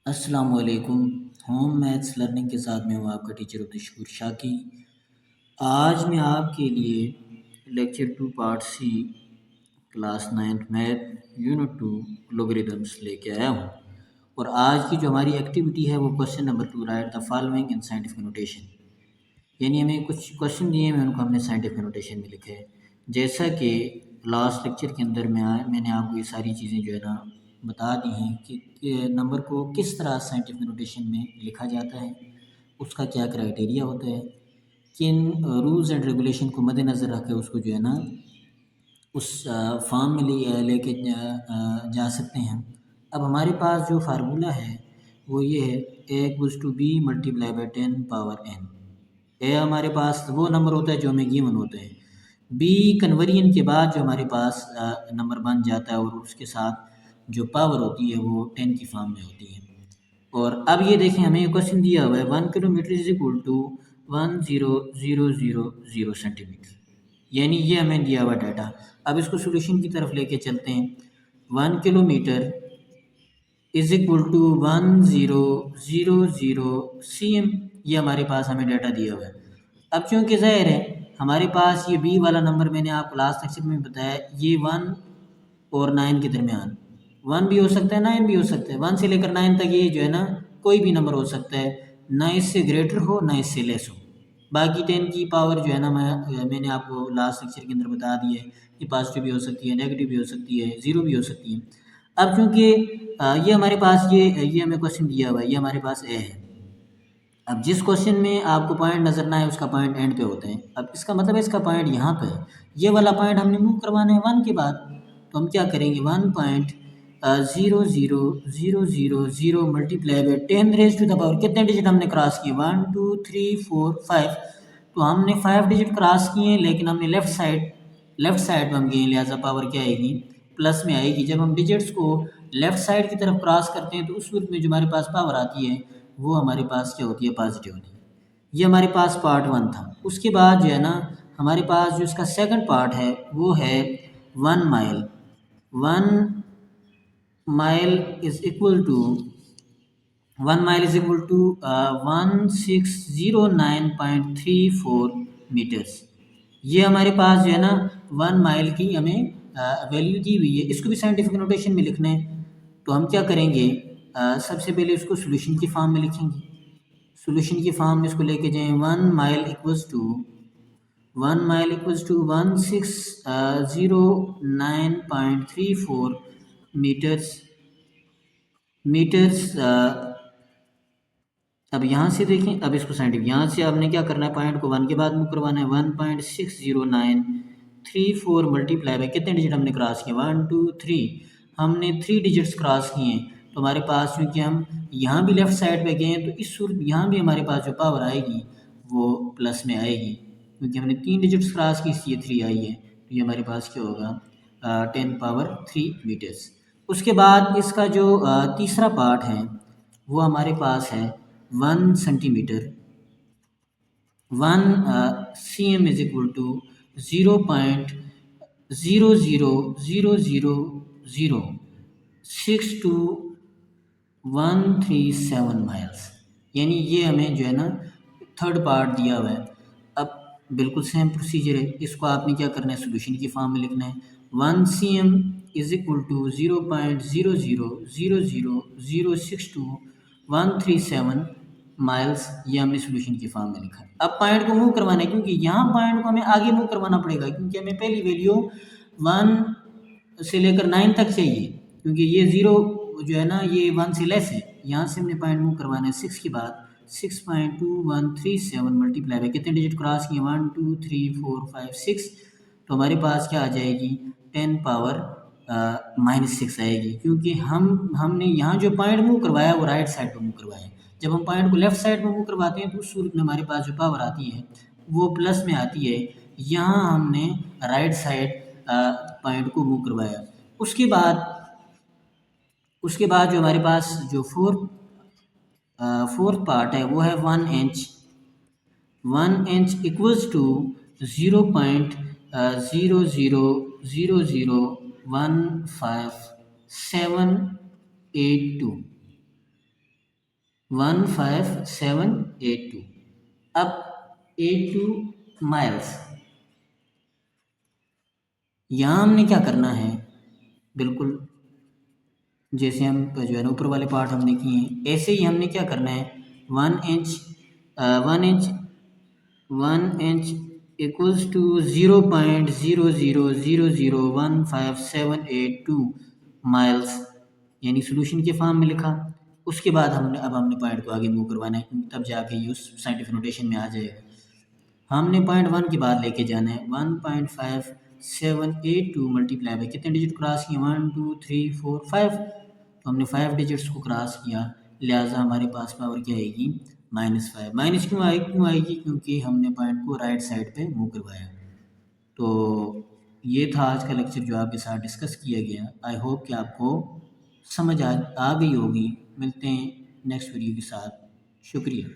अस्सलामुअलैकुम। Home maths learning के साथ मैं हूँ आपका टीचर अब्दुल शाकी। आज मैं आपके लिए lecture 2 part C class 9th math unit 2 logarithms लेके आया हूँ। और आज की जो हमारी एक्टिविटी है वो question number 2, right the following in scientific notation. यानी हमें कुछ क्वेश्चन दिए हैं, उनको हमने साइंटिफिक नोटेशन में लिखा है। जैसा कि लास्ट लेक्चर के अंदर मैंने आपको ये सारी चीज़ें जो है ना बता दी हैं कि नंबर को किस तरह साइंटिफिक नोटेशन में लिखा जाता है, उसका क्या क्राइटेरिया होता है, किन रूल्स एंड रेगुलेशन को मद्देनज़र रख के उसको जो है ना उस फॉर्म में लेके जा सकते हैं। अब हमारे पास जो फार्मूला है वो ये है a=b multiply by 10 power n। ए हमारे पास वो नंबर होता है जो हमें गिवन होते हैं। बी कन्वर्जन के बाद जो हमारे पास नंबर बन जाता है और उसके साथ जो पावर होती है वो 10 की फॉर्म में होती है। और अब ये देखें, हमें क्वेश्चन दिया हुआ है 1 kilometre is equal to 10,000 centimetre. यानी ये हमें दिया हुआ डाटा। अब इसको सोल्यूशन की तरफ लेके चलते हैं। 1 kilometre is equal to 1000 cm, ये हमारे पास हमें डाटा दिया हुआ है। अब चूँकि ज़ाहिर है हमारे पास ये बी वाला नंबर मैंने आपको लास्ट लेक्चर में बताया, ये 1 और 9 के दरमियान 1 भी हो सकता है, 9 भी हो सकता है। 1 से लेकर 9 तक ये जो है ना कोई भी नंबर हो सकता है, ना इससे ग्रेटर हो ना इससे लेस हो। बाकी 10 की पावर जो है ना मैंने आपको लास्ट लेक्चर के अंदर बता दी है, ये पॉजिटिव भी हो सकती है, नेगेटिव भी हो सकती है, ज़ीरो भी हो सकती है। अब चूँकि ये हमारे पास ये हमें क्वेश्चन दिया हुआ है, ये हमारे पास ए है। अब जिस क्वेश्चन में आपको पॉइंट नज़र ना आए उसका पॉइंट एंड पे होते हैं। अब इसका मतलब है इसका पॉइंट यहाँ पे है, ये वाला पॉइंट हमने मूव करवाना है 1 के बाद। तो हम क्या करेंगे, 1.0000 multiply by 10 raise to the power, कितने डिजिट हमने क्रॉस किए, 1 2 3 4 5। तो हमने 5 डिजिट क्रॉस किए हैं, लेकिन हमने लेफ़्ट साइड में हम गए, लिहाजा पावर क्या आएगी, प्लस में आएगी। जब हम डिजिट्स को लेफ़्ट साइड की तरफ क्रॉस करते हैं तो उस सूरत में जो हमारे पास पावर आती है वो हमारे पास क्या होती है, पॉजिटिव होती है। ये हमारे पास पार्ट 1 था। उसके बाद जो है ना हमारे पास जो इसका सेकंड पार्ट है वो है 1 mile. 1 mile is equal to 1609.34 metres. ये हमारे पास जो है ना 1 माइल की हमें वैल्यू दी हुई है। इसको भी साइंटिफिक नोटेशन में लिखना है। तो हम क्या करेंगे, सबसे पहले इसको सोल्यूशन की फॉर्म में लिखेंगे। सोल्यूशन की फॉर्म में इसको लेके जाएं, 1 माइल इक्वल्स टू 1609.34 मीटर्स। अब यहाँ से देखें, अब इसको साइंटिफिक, यहाँ से आपने क्या करना है, पॉइंट को 1 के बाद मूव करवाना है। 1.60934 मल्टीप्लाई बाई, कितने डिजिट हमने क्रॉस किए, 1 2 3, हमने 3 डिजिट्स क्रॉस किए हैं। तो हमारे पास क्योंकि हम यहाँ भी लेफ़्ट साइड पे गए हैं तो इस सूरत यहाँ भी हमारे पास जो पावर आएगी वो प्लस में आएगी, क्योंकि हमने 3 डिजिट्स क्रॉस की इसलिए 3 आई है। तो ये हमारे पास क्या होगा, 10 पावर 3 मीटर्स। उसके बाद इसका जो तीसरा पार्ट है वो हमारे पास है 1 centimetre. 1 cm is equal to 0.0006137 miles. यानी ये हमें जो है ना थर्ड पार्ट दिया हुआ है। अब बिल्कुल सेम प्रोसीजर है, इसको आपने क्या करना है, सोल्यूशन की फॉर्म में लिखना है। 1 cm is equal to 0.00062 miles, ये हमने सोल्यूशन की फॉर्म में लिखा है। अब पॉइंट को मूव करवाना है, क्योंकि यहाँ पॉइंट को हमें आगे मूव करवाना पड़ेगा, क्योंकि हमें पहली वैल्यू 1 से लेकर 9 तक चाहिए, क्योंकि ये 0 जो है ना ये 1 से लेस है। यहाँ से हमने पॉइंट मूव करवाना है 6 के बाद, 6.2137 मल्टीप्लाई बाई, कितने डिजिट क्रॉस किए, 1 2 3 4 5 6। तो हमारे पास क्या आ जाएगी, 10 पावर -6 आएगी, क्योंकि हमने यहाँ जो पॉइंट मूव करवाया वो राइट साइड पर मूव करवाया। जब हम पॉइंट को लेफ़्ट साइड में मूव करवाते हैं तो उस सूरत में हमारे पास जो पावर आती है वो प्लस में आती है। यहाँ हमने राइट साइड पॉइंट को मूव करवाया। उसके बाद जो हमारे पास जो फोर्थ पार्ट है वो है 1 इंच। 1 inch equals to 0.0001572। 15782। अब 82 माइल्स, यहाँ हमने क्या करना है, बिल्कुल जैसे हम जो है ना ऊपर वाले पार्ट हमने किए हैं, ऐसे ही हमने क्या करना है, 1 inch 1 inch equals to 0.00001578 miles, यानी सोल्यूशन के फॉर्म में लिखा। उसके बाद हमने पॉइंट को आगे मूव करवाना है, तब जाके यूज साइंटिफिक नोटेशन में आ जाएगा। हमने पॉइंट 1 के बाद लेके जाना है 1.5782 मल्टीप्लाई बाई कितने डिजिट क्रॉस किए, 1 2 3 4 5, तो हमने 5 डिजिट्स को क्रॉस किया, लिहाजा हमारे पास पावर क्या आएगी, -5। माइनस क्यों आएगी, क्योंकि हमने पॉइंट को राइट साइड पे मूव करवाया। तो ये था आज का लेक्चर जो आपके साथ डिस्कस किया गया। आई होप कि आपको समझ आ गई होगी। मिलते हैं नेक्स्ट वीडियो के साथ। शुक्रिया।